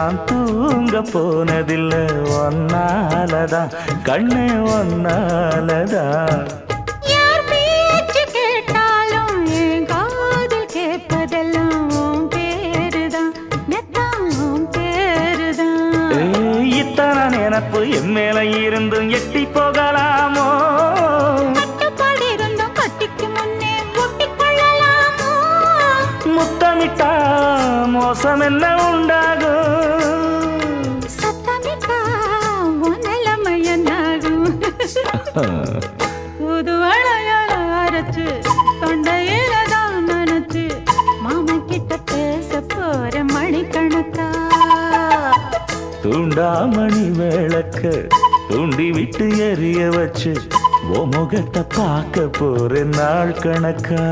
நான் தூங்க போனதில்லை ஒன்னாலதான் கண்ணே ஒன்னாலதான். யார் பேச்சு கேட்டாலும் என் காதில் கேட்பதெல்லாம் உன் பேருதான் மெத்தான் உன் பேருதான். இத்தனை நினப்பு என் மேல இருந்தும் எட்டி போகலாமோ? கட்டுப்பாடு இருந்தும் கட்டிக்கு முன்னே ஒட்டிக்கொள்ளலாமோ? முத்தமிட்டா மோசம் என்ன உண்டாகும்? சத்தமிட்டா உன் நிலைமை என்னாகும்? புது வளையல அரைச்சு தொண்டையில தான் நினைச்சு மாமா கிட்ட பேச போற மணிக்கணக்கா. தூண்டாமணி விளக்க தூண்டி விட்டு எரிய வச்சு ஓ முகத்தை பார்க்க போற நாள் கணக்கா.